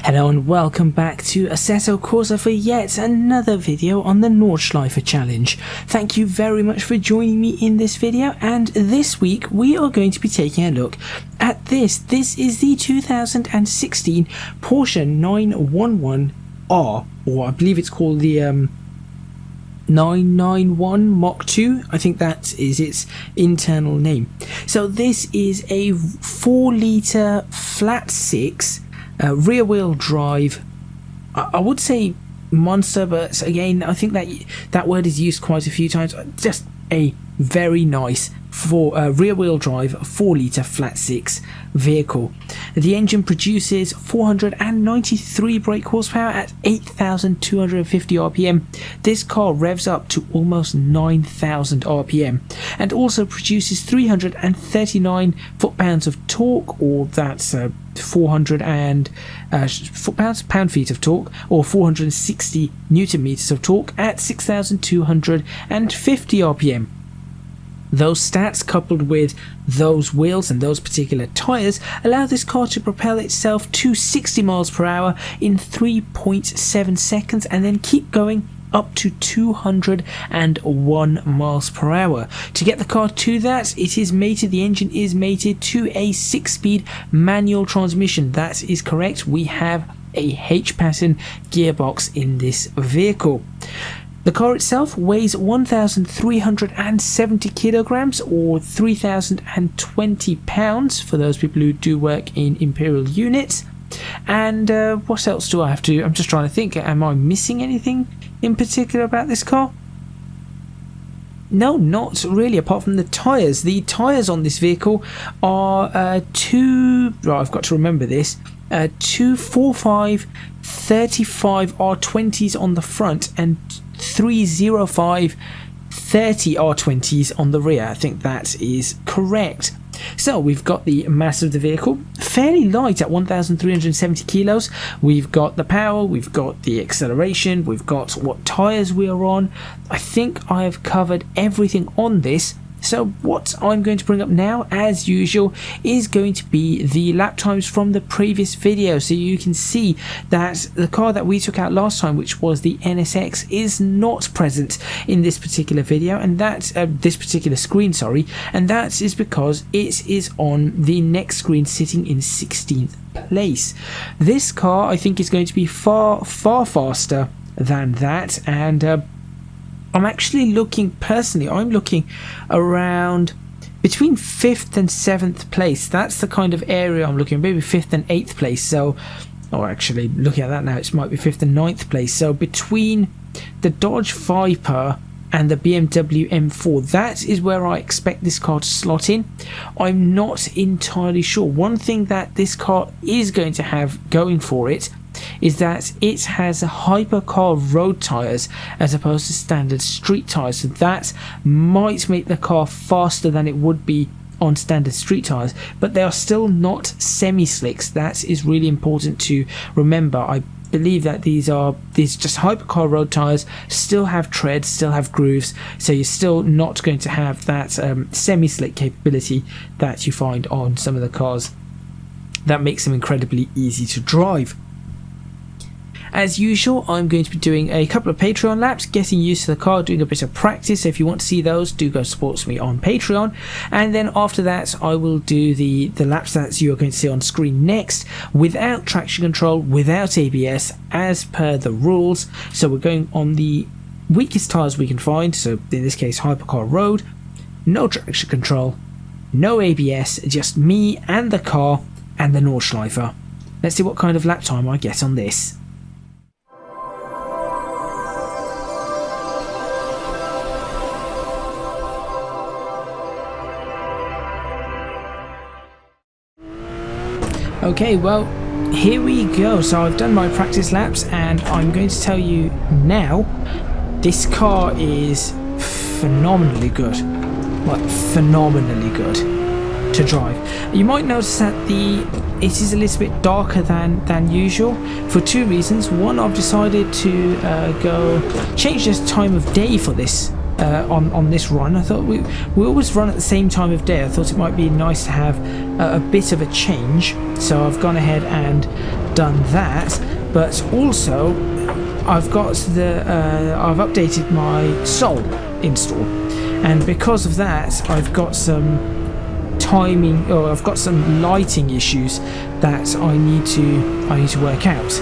Hello and welcome back to Assetto Corsa for yet another video on the Nordschleife challenge. Thank you very much for joining me in this video, and this week we are going to be taking a look at this. This is the 2016 Porsche 911R, or I believe it's called the 991 Mach 2. I think that is its internal name. So this is a 4-litre flat 6 rear wheel drive. I would say monster, but again I think that word is used quite a few times. Just a very nice rear wheel drive 4-litre flat 6 vehicle. The engine produces 493 brake horsepower at 8,250 rpm. This car revs up to almost 9,000 rpm and also produces 339 foot-pounds of torque, or that's 400 and pound-feet of torque, or 460 newton meters of torque at 6,250 rpm. Those stats, coupled with those wheels and those particular tyres, allow this car to propel itself to 60 miles per hour in 3.7 seconds and then keep going up to 201 miles per hour. To get the car to that, the engine is mated to a 6-speed manual transmission. That is correct. We have a H-pattern gearbox in this vehicle. The car itself weighs 1,370 kilograms, or 3,020 pounds for those people who do work in imperial units. And what else do I have to? I'm just trying to think. Am I missing anything in particular about this car? No, not really, apart from the tyres. The tyres on this vehicle are I've got to remember this. 245 35 R20s on the front and 305 30 R20s on the rear. I think that is correct. So we've got the mass of the vehicle, fairly light at 1,370 kilos. We've got the power, we've got the acceleration, we've got what tyres we are on. I think I have covered everything on this. So what I'm going to bring up now, as usual, is going to be the lap times from the previous video. So you can see that the car that we took out last time, which was the NSX, is not present in this particular video, and that this particular screen, sorry, and that is because it is on the next screen, sitting in 16th place. This car, I think, is going to be far faster than that, and I'm actually looking, personally, I'm looking around between 5th and 7th place. That's the kind of area I'm looking, maybe 5th and 8th place. So, or actually, looking at that now, it might be 5th and 9th place. So between the Dodge Viper and the BMW M4, that is where I expect this car to slot in. I'm not entirely sure. One thing that this car is going to have going for it is that it has hypercar road tyres as opposed to standard street tyres, so that might make the car faster than it would be on standard street tyres, but they are still not semi-slicks. That is really important to remember. I believe that these just hypercar road tyres, still have treads, still have grooves, so you're still not going to have that semi-slick capability that you find on some of the cars that makes them incredibly easy to drive. As usual, I'm going to be doing a couple of Patreon laps, getting used to the car, doing a bit of practice. So if you want to see those, do go support me on Patreon. And then after that, I will do the laps that you are going to see on screen next, without traction control, without ABS, as per the rules. So we're going on the weakest tyres we can find, so in this case hypercar road, no traction control, no ABS, just me and the car and the Nordschleife. Let's see what kind of lap time I get on this. Okay, well, here we go. So I've done my practice laps, and I'm going to tell you now, this car is phenomenally good. Like, phenomenally good to drive. You might notice that it is a little bit darker than usual for two reasons. One, I've decided to change the time of day for this on this run. I thought we always run at the same time of day. I thought it might be nice to have a bit of a change, so I've gone ahead and done that, but also I've got I've updated my Sol install, and because of that I've got some I've got some lighting issues that I need to work out.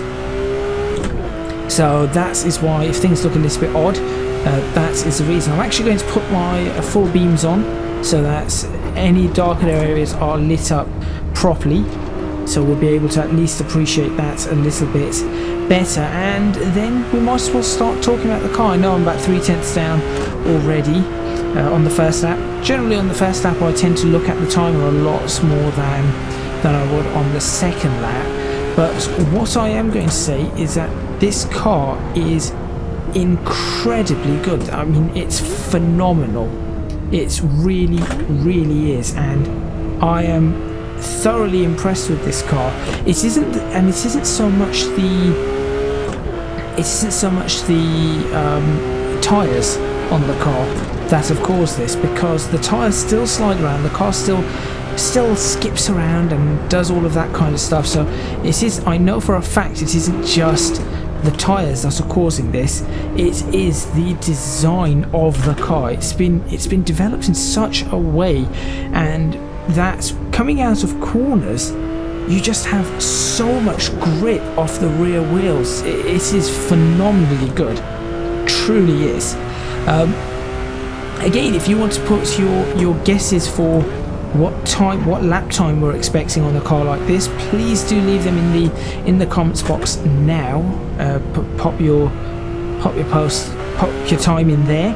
So that is why, if things look a little bit odd, that is the reason. I'm actually going to put my full beams on so that any darker areas are lit up properly, so we'll be able to at least appreciate that a little bit better. And then we might as well start talking about the car. I know I'm about 3/10 down already on the first lap. Generally on the first lap I tend to look at the timer a lot more than I would on the second lap, but what I am going to say is that this car is incredibly good. I mean, it's phenomenal. It really, really is, and I am thoroughly impressed with this car. It isn't so much the tyres on the car that have caused this, because the tyres still slide around, the car still skips around and does all of that kind of stuff. So I know for a fact it isn't just the tyres that are causing this, it is the design of the car. It's been developed in such a way, and that coming out of corners you just have so much grip off the rear wheels. It is phenomenally good, truly is. Again, if you want to put your guesses for what lap time we're expecting on a car like this, please do leave them in the comments box now. Pop your time in there,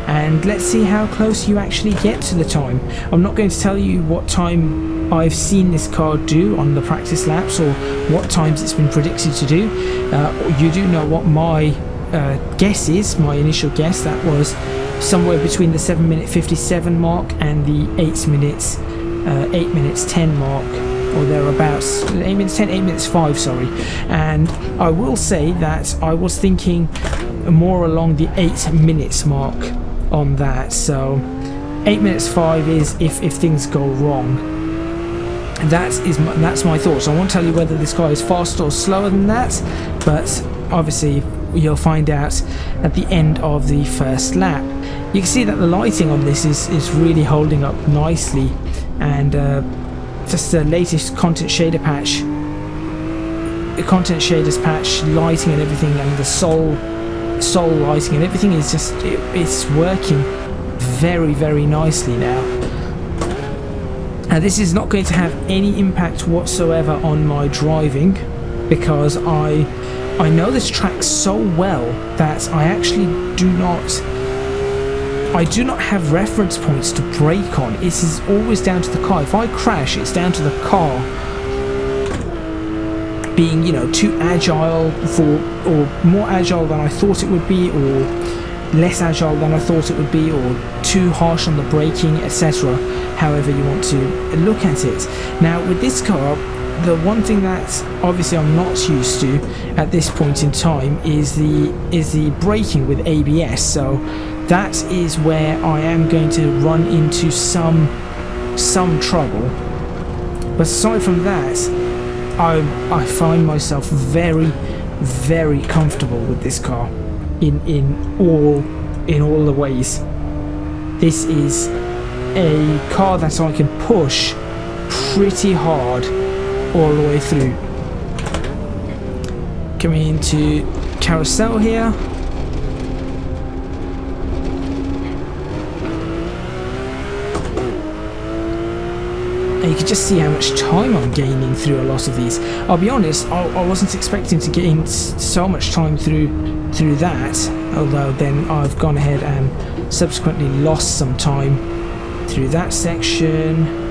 and let's see how close you actually get to the time. I'm not going to tell you what time I've seen this car do on the practice laps or what times it's been predicted to do. You do know what my guess is, my initial guess. That was somewhere between the 7:57 mark and the 8 minutes 10 mark, or thereabouts. 8 minutes 10, 8 minutes 5, sorry. And I will say that I was thinking more along the 8 minutes mark on that. So 8 minutes 5 is if things go wrong. That's my thoughts. I won't tell you whether this car is faster or slower than that, but obviously you'll find out at the end of the first lap. You can see that the lighting on this is really holding up nicely, and just the latest content shaders patch lighting and everything, and the Sol lighting and everything is just it's working very, very nicely now. And this is not going to have any impact whatsoever on my driving, because I know this track so well that I actually do not have reference points to brake on. It is always down to the car. If I crash, it's down to the car being, too agile or more agile than I thought it would be, or less agile than I thought it would be, or too harsh on the braking, etc. However you want to look at it. Now with this car, the one thing that obviously I'm not used to at this point in time is the braking with ABS. So that is where I am going to run into some trouble. But aside from that, I find myself very, very comfortable with this car in all the ways. This is a car that I can push pretty hard all the way through. Coming into Carousel here. And you can just see how much time I'm gaining through a lot of these. I'll be honest, I wasn't expecting to gain so much time through that, although then I've gone ahead and subsequently lost some time through that section.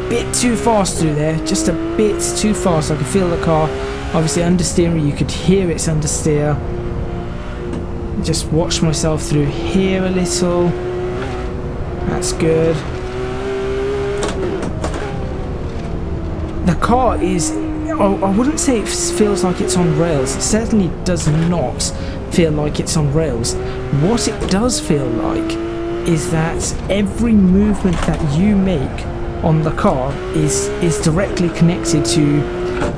Bit too fast through there, just a bit too fast. I could feel the car obviously understeering. You could hear its understeer. Just watch myself through here a little. That's good. The car is, I wouldn't say it feels like it's on rails. It certainly does not feel like it's on rails. What it does feel like is that every movement that you make on the car is directly connected to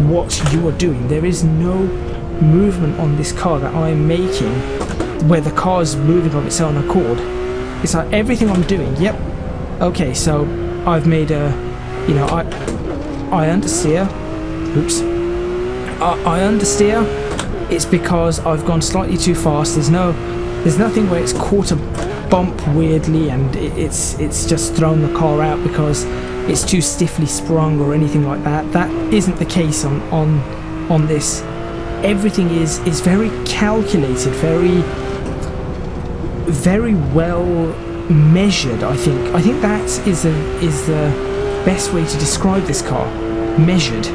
what you are doing. There is no movement on this car that I'm making where the car is moving of its own accord. It's like everything I'm doing, yep, okay, so I've made a, you know, I understeer, oops, I understeer, it's because I've gone slightly too fast. There's nothing where it's caught a bump weirdly and it's just thrown the car out because it's too stiffly sprung or anything like that. That isn't the case on this. Everything is very calculated, very well measured. I think that is the best way to describe this car. Measured.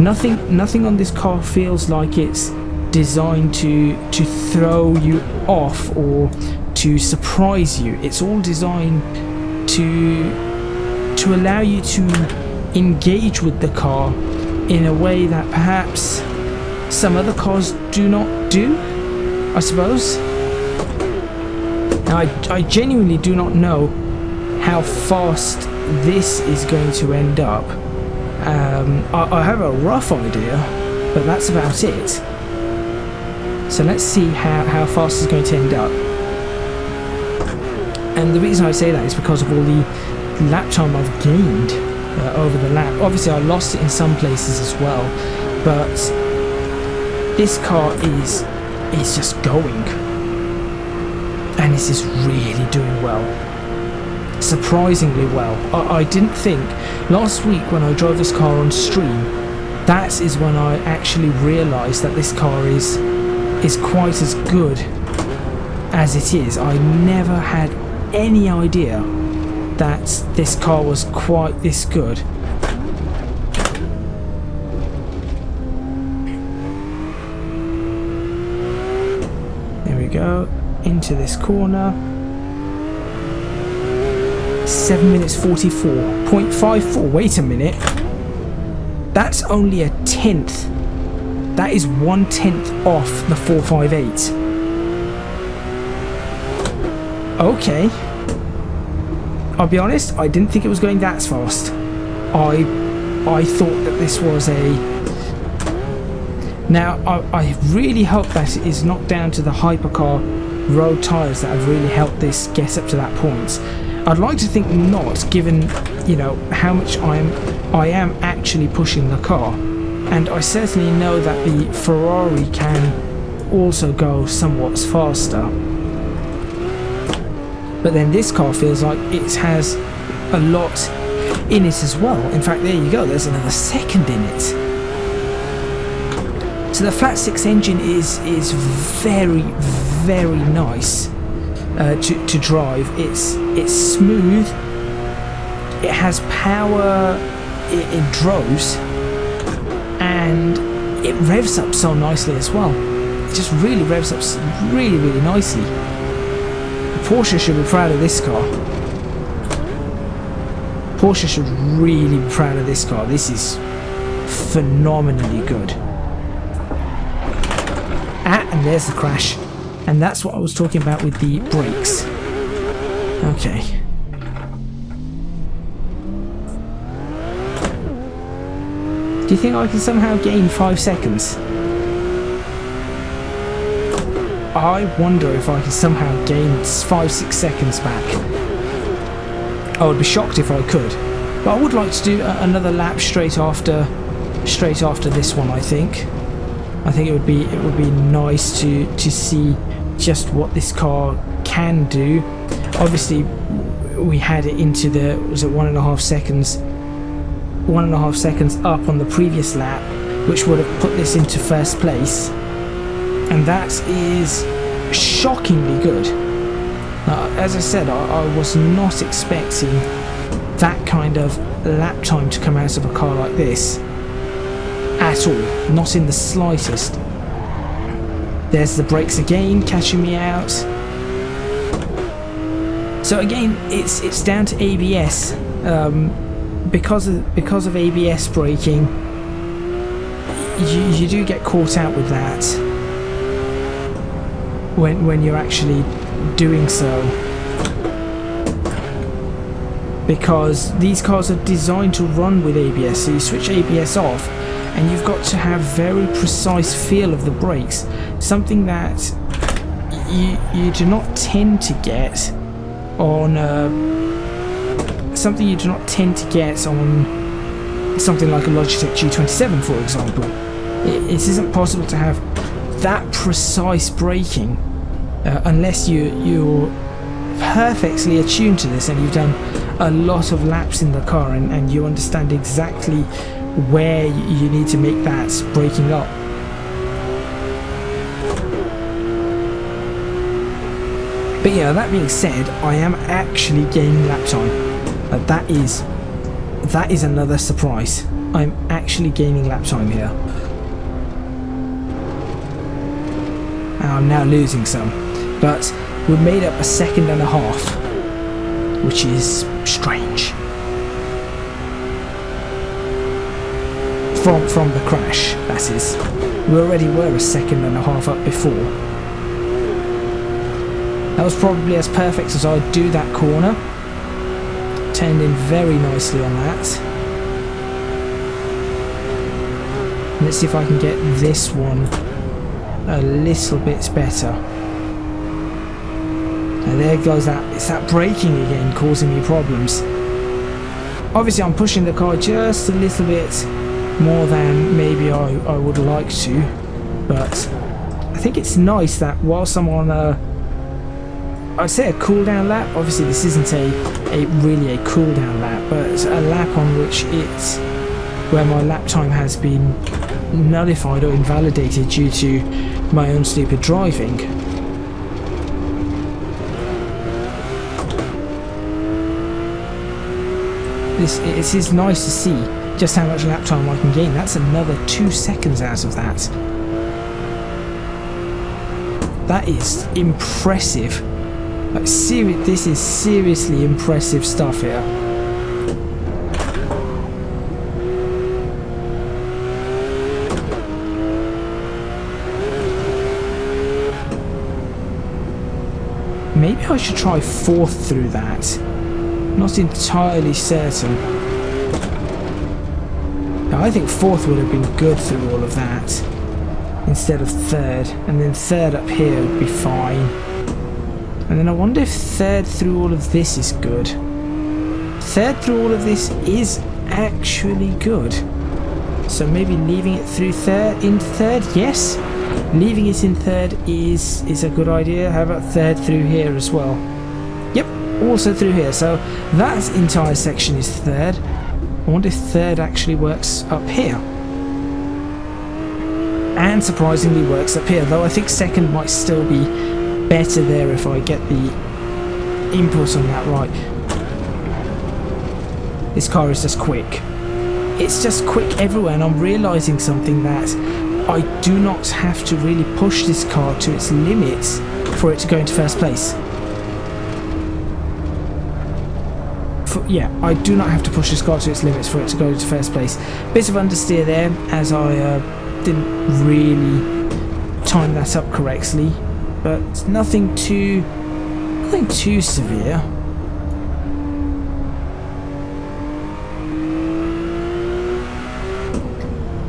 Nothing on this car feels like it's designed to throw you off or to surprise you. It's all designed to allow you to engage with the car in a way that perhaps some other cars do not do, I suppose. Now, I genuinely do not know how fast this is going to end up. I have a rough idea, but that's about it. So let's see how fast it's going to end up. And the reason I say that is because of all the lap time I've gained over the lap. Obviously I lost it in some places as well, but this car is just going, and this is really doing well, surprisingly well. I didn't think, last week when I drove this car on stream, that is when I actually realised that this car is quite as good as it is. I never had any idea that this car was quite this good. There we go, into this corner. 7 minutes 44.54. Wait a minute, that's only a tenth. That is 1/10 off the 458. Okay, I'll be honest, I didn't think it was going that fast. I thought that this was a... Now, I really hope that it is not down to the hypercar road tyres that have really helped this get up to that point. I'd like to think not, given, you know, how much I am actually pushing the car. And I certainly know that the Ferrari can also go somewhat faster. But then this car feels like it has a lot in it as well. In fact, there you go, there's another second in it. So the flat six engine is very, very nice to drive. It's smooth, it has power in droves, and it revs up so nicely as well. It just really revs up really, really nicely. Porsche should be proud of this car. Porsche should really be proud of this car. This is phenomenally good. And there's the crash. And that's what I was talking about with the brakes. Okay. Do you think I can somehow gain 5 seconds? I wonder if I can somehow gain 5-6 seconds back. I would be shocked if I could, but I would like to do another lap straight after this one. I think it would be nice to see just what this car can do. Obviously, we had it into the 1.5 seconds. 1.5 seconds up on the previous lap, which would have put this into first place. And that is shockingly good. As I said, I was not expecting that kind of lap time to come out of a car like this at all, not in the slightest. There's the brakes again, catching me out. So again, it's down to ABS. Because of ABS braking, you do get caught out with that when you're actually doing so, because these cars are designed to run with ABS. So you switch ABS off and you've got to have very precise feel of the brakes, something that you do not tend to get on something like a Logitech G27, for example. It isn't possible to have that precise braking unless you're perfectly attuned to this and you've done a lot of laps in the car and you understand exactly where you need to make that braking up. But yeah, that being said, I am actually gaining lap time. That is another surprise. I'm actually gaining lap time here. I'm now losing some, but we made up 1.5 seconds, which is strange. From the crash, that is. We already were 1.5 seconds up before. That was probably as perfect as I'd do that corner. Turned in very nicely on that. Let's see if I can get this one a little bit better. And there goes that. It's that braking again causing me problems. Obviously I'm pushing the car just a little bit more than maybe I would like to, but I think it's nice that whilst I'm on I'd say a cool down lap. Obviously this isn't really a cool down lap, but it's a lap on which it's where my lap time has been nullified or invalidated due to my own stupid driving. It is nice to see just how much lap time I can gain. That's another 2 seconds out of that. That is impressive. Like, this is seriously impressive stuff here. Maybe I should try 4th through that. Not entirely certain. Now, I think 4th would have been good through all of that instead of 3rd, and then 3rd up here would be fine. And then I wonder if 3rd through all of this is good. 3rd through all of this is actually good. So maybe leaving it through 3rd in 3rd, yes. Leaving it in 3rd is a good idea. How about 3rd through here as well? Yep, also through here. So that entire section is 3rd. I wonder if 3rd actually works up here. And surprisingly works up here, though I think 2nd might still be better there if I get the input on that right. This car is just quick. It's just quick everywhere, and I'm realising something, that I do not have to really push this car to its limits for it to go into first place. Yeah, I do not have to push this car to its limits for it to go into first place. Bit of understeer there, as I didn't really time that up correctly, but nothing too severe.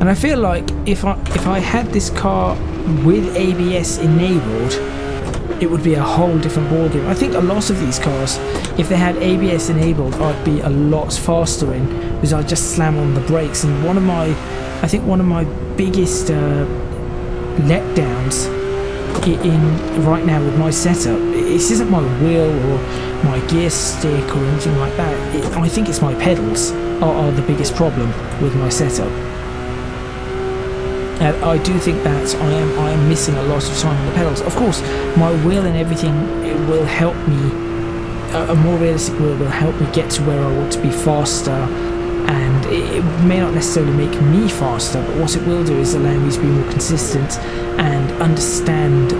And I feel like if I had this car with ABS enabled, it would be a whole different ballgame. I think a lot of these cars, if they had ABS enabled, I'd be a lot faster in, because I'd just slam on the brakes. And one of my biggest letdowns in right now with my setup, this isn't my wheel or my gear stick or anything like that. I think it's my pedals are the biggest problem with my setup. I do think that I am missing a lot of time on the pedals. Of course, my wheel and everything, it will help me. A more realistic wheel will help me get to where I want to be faster, and it may not necessarily make me faster, but what it will do is allow me to be more consistent and understand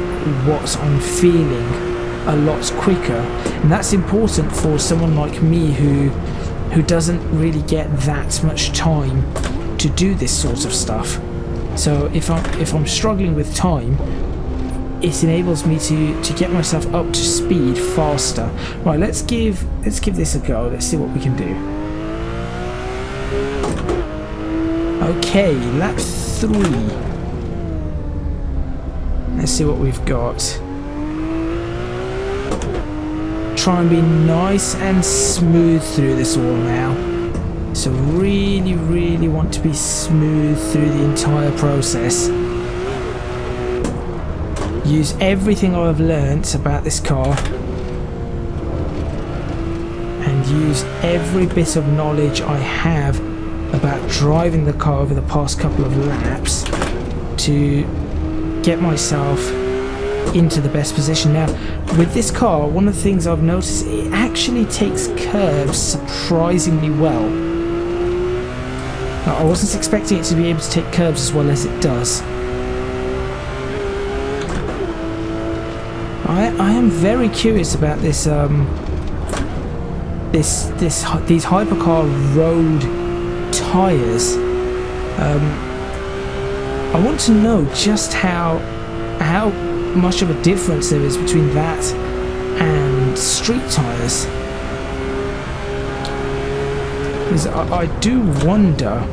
what I'm feeling a lot quicker. And that's important for someone like me who doesn't really get that much time to do this sort of stuff. So if I'm struggling with time, it enables me to get myself up to speed faster. Right, let's give this a go. Let's see what we can do. Okay, lap 3. Let's see what we've got. Try and be nice and smooth through this all now. So really want to be smooth through the entire process. Use everything I've learnt about this car and use every bit of knowledge I have about driving the car over the past couple of laps to get myself into the best position. Now, with this car, one of the things I've noticed, it actually takes curves surprisingly well. Now, I wasn't expecting it to be able to take curves as well as it does. I am very curious about this these hypercar road tyres. I want to know just how much of a difference there is between that and street tyres. Because I do wonder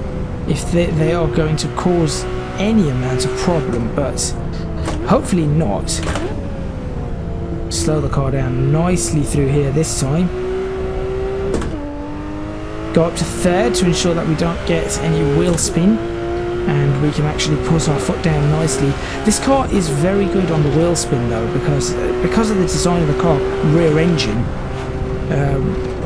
if they are going to cause any amount of problem, but hopefully not. Slow the car down nicely through here this time. Go up to 3rd to ensure that we don't get any wheel spin, and we can actually put our foot down nicely. This car is very good on the wheel spin though, because of the design of the car, rear engine,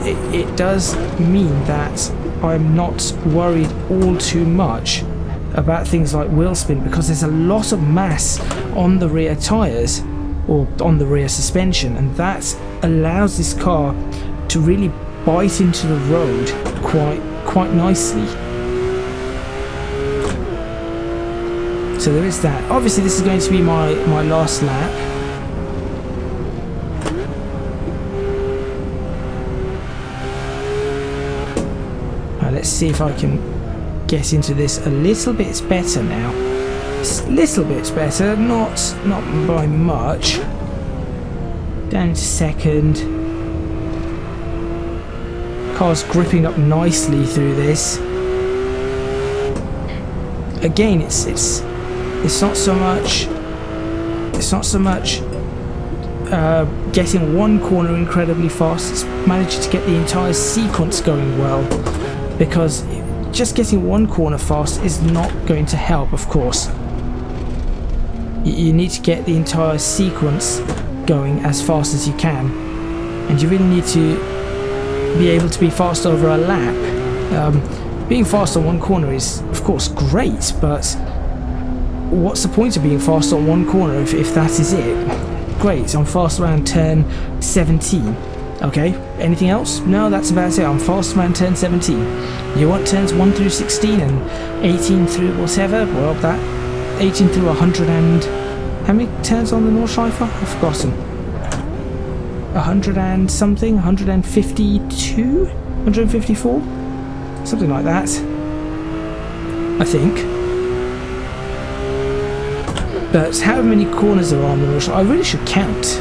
it does mean that I'm not worried all too much about things like wheel spin, because there's a lot of mass on the rear tyres or on the rear suspension, and that allows this car to really bite into the road quite nicely. So there is that. Obviously this is going to be my last lap. Let's see if I can get into this a little bit better now. It's a little bit better, not by much. Down to 2nd. Car's gripping up nicely through this. Again, it's not so much getting one corner incredibly fast. It's managing to get the entire sequence going well, because just getting one corner fast is not going to help, of course. You need to get the entire sequence going as fast as you can, and you really need to be able to be fast over a lap. Being fast on one corner is of course great, but what's the point of being fast on one corner if that is it? Great, I'm fast around turn 17. Okay, anything else? No, that's about it. I'm fast around turn 17. You want turns 1 through 16 and 18 through whatever? Well, that 18 through 100 and... how many turns on the Nordschleife? I've forgotten. 100 and something? 152? 154? Something like that. I think. But how many corners there are on the Nordschleife? I really should count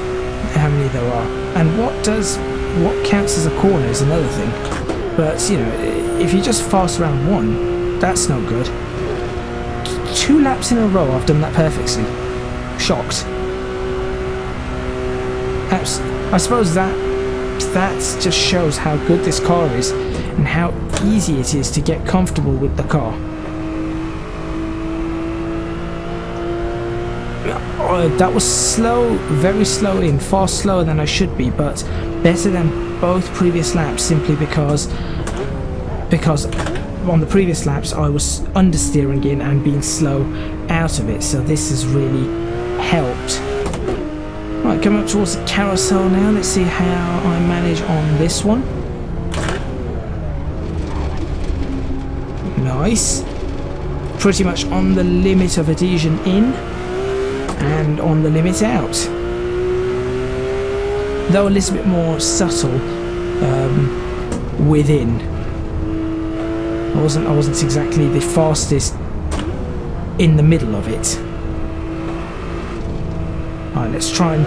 how many there are. And what counts as a corner is another thing. But, you know, if you just fast around one, that's no good. 2 laps in a row I've done that perfectly. Shocked. I suppose that just shows how good this car is and how easy it is to get comfortable with the car. That was slow, very slow in, far slower than I should be, but better than both previous laps, simply because on the previous laps I was understeering in and being slow out of it, so this has really helped. Right, coming up towards the carousel now. Let's see how I manage on this one. Nice. Pretty much on the limit of adhesion in and on the limit out. Though a little bit more subtle within. I wasn't exactly the fastest in the middle of it. Alright, let's try and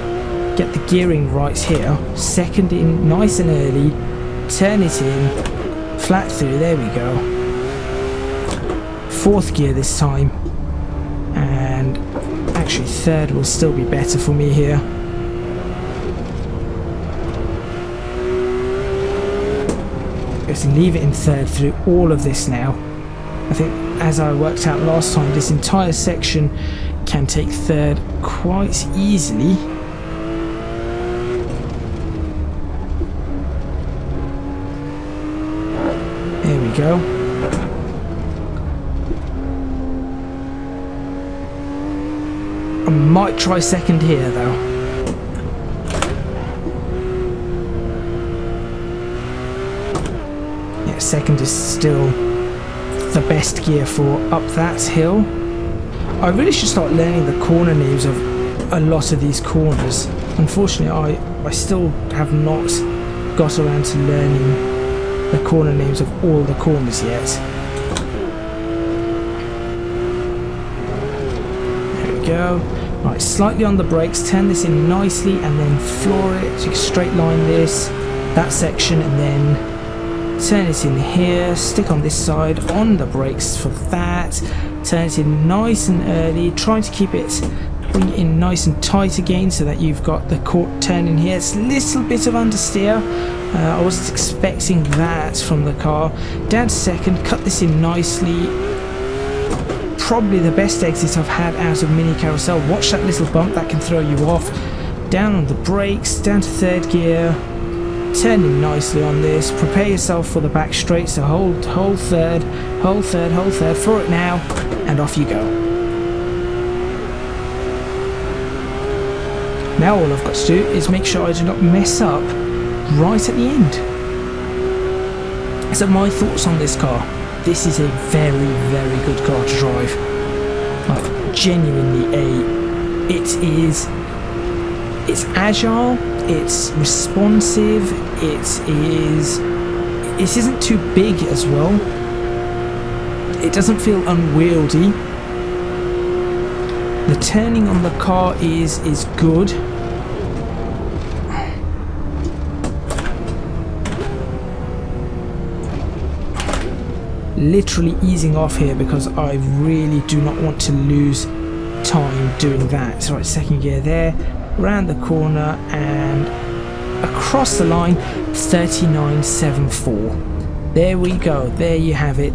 get the gearing right here. Second in nice and early, turn it in, flat through, there we go. Fourth gear this time, and actually third will still be better for me here. Just leave it in third through all of this now. I think, as I worked out last time, this entire section can take third quite easily. There we go. I might try second here though. Yeah, second is still the best gear for up that hill. I really should start learning the corner names of a lot of these corners. Unfortunately, I still have not got around to learning the corner names of all the corners yet. There we go. Right, slightly on the brakes, turn this in nicely and then floor it. So you can straight line this, that section, and then turn it in here, stick on this side, on the brakes for that, turn it in nice and early, trying to keep it, bring it in nice and tight again so that you've got the turn in here. It's a little bit of understeer, I wasn't expecting that from the car. Down to second, cut this in nicely, probably the best exit I've had out of Mini Carousel. Watch that little bump, that can throw you off. Down on the brakes, down to third gear, turn in nicely on this, prepare yourself for the back straight, so hold third, floor it now, and off you go. Now all I've got to do is make sure I do not mess up right at the end. So my thoughts on this car: this is a very, very good car to drive. Like, genuinely it's agile, it's responsive, it isn't too big as well. It doesn't feel unwieldy. The turning on the car is good. Literally easing off here because I really do not want to lose time doing that. So right, second gear there, round the corner and across the line, 39.74. There we go, there you have it.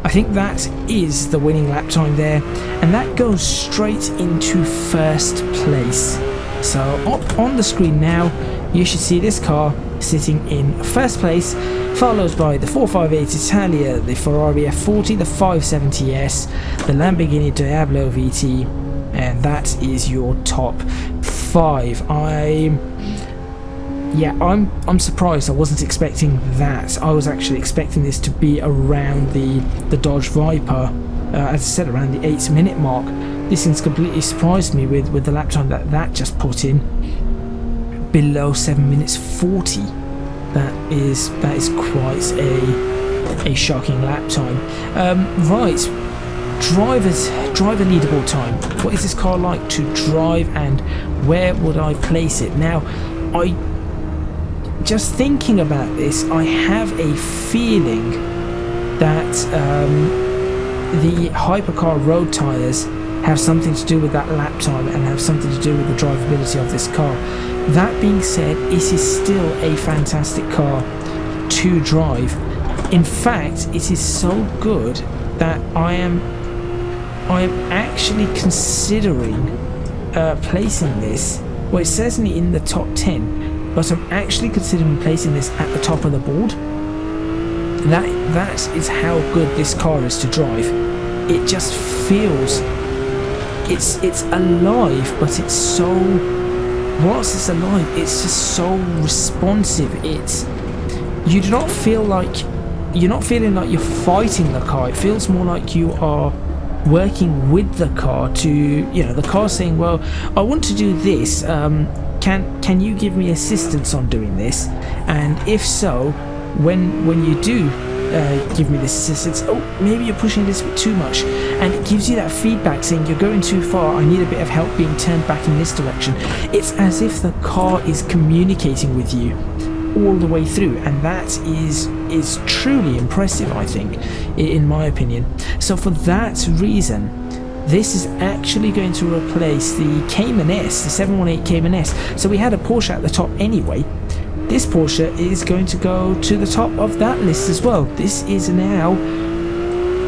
I think that is the winning lap time there, and that goes straight into first place. So up on the screen now, you should see this car sitting in first place, followed by the 458 Italia, the Ferrari F40, the 570S, the Lamborghini Diablo VT, and that is your top 5. I'm surprised. I wasn't expecting that. I was actually expecting this to be around the Dodge Viper, as I said, around the 8-minute mark. This thing's completely surprised me with the lap time that just put in, below 7 minutes 40. That is quite a shocking lap time. Right, driver leaderboard time. What is this car like to drive, and where would I place it? Now, just thinking about this, I have a feeling that the hypercar road tyres have something to do with that lap time and have something to do with the drivability of this car. That being said, it is still a fantastic car to drive. In fact, it is so good that I am actually considering placing this. Well, it's certainly in the top 10, but I'm actually considering placing this at the top of the board. That is how good this car is to drive. It just feels, it's alive, but it's so, whilst it's alive, it's just so responsive. You do not feel like, you're not feeling like you're fighting the car. It feels more like you are working with the car to, the car saying, well, I want to do this, can you give me assistance on doing this? And if so, when you do give me this assistance. Oh, maybe you're pushing a little bit too much, and it gives you that feedback saying you're going too far, I need a bit of help being turned back in this direction. It's as if the car is communicating with you all the way through, and that is truly impressive, I think, in my opinion. So for that reason, this is actually going to replace the Cayman S, the 718 Cayman S. So we had a Porsche at the top anyway. This Porsche is going to go to the top of that list as well. This is now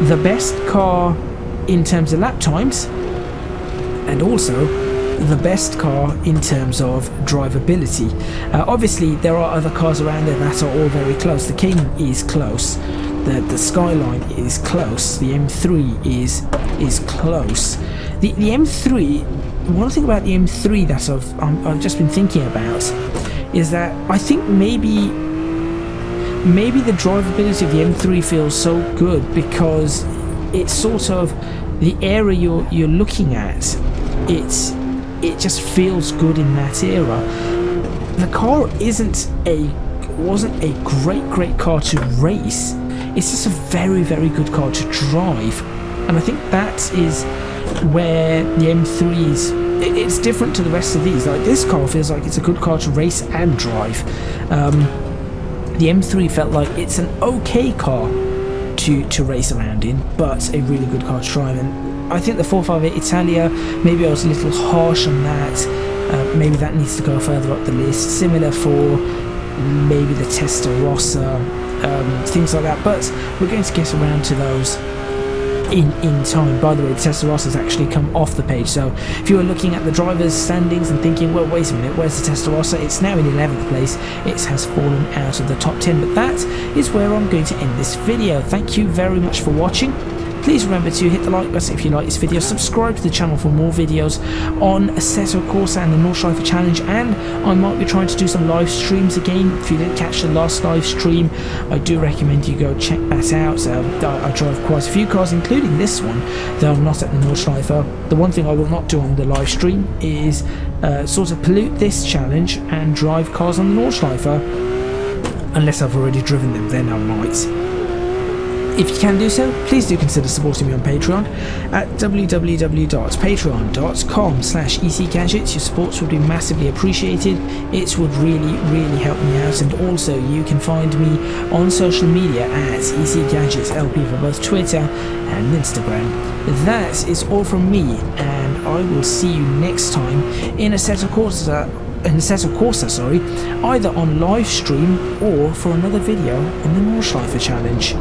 the best car in terms of lap times, and also the best car in terms of drivability. Obviously there are other cars around there that are all very close. The Cayman is close, the Skyline is close, the M3 is close. The M3, one thing about the M3 that I've just been thinking about is that I think maybe the drivability of the M3 feels so good because it's sort of the area you're looking at. It just feels good in that era. The car wasn't a great car to race. It's just a very good car to drive, and I think that is where the M3 is. It's different to the rest of these. Like, this car feels like it's a good car to race and drive. The M3 felt like it's an okay car to race around in, but a really good car to drive. And I think the 458 Italia, maybe I was a little harsh on that. Maybe that needs to go further up the list. Similar for maybe the Testarossa, things like that. But we're going to get around to those in time. By the way, the Testarossa has actually come off the page, so if you were looking at the drivers' standings and thinking, well, wait a minute, where's the Testarossa? It's now in 11th place. It has fallen out of the top 10, but that is where I'm going to end this video. Thank you very much for watching. Please remember to hit the like button if you like this video, subscribe to the channel for more videos on Assetto Corsa and the Nordschleife challenge, and I might be trying to do some live streams again. If you didn't catch the last live stream, I do recommend you go check that out. I drive quite a few cars, including this one, though I'm not at the Nordschleife. The one thing I will not do on the live stream is sort of pollute this challenge and drive cars on the Nordschleife, unless I've already driven them, then I might. If you can do so, please do consider supporting me on Patreon at www.patreon.com/ECGadget. Your supports would be massively appreciated. It would really help me out, and also you can find me on social media at ECGadget LP for both Twitter and Instagram. That is all from me, and I will see you next time in Assetto Corsa, either on live stream or for another video on the Nordschleife challenge.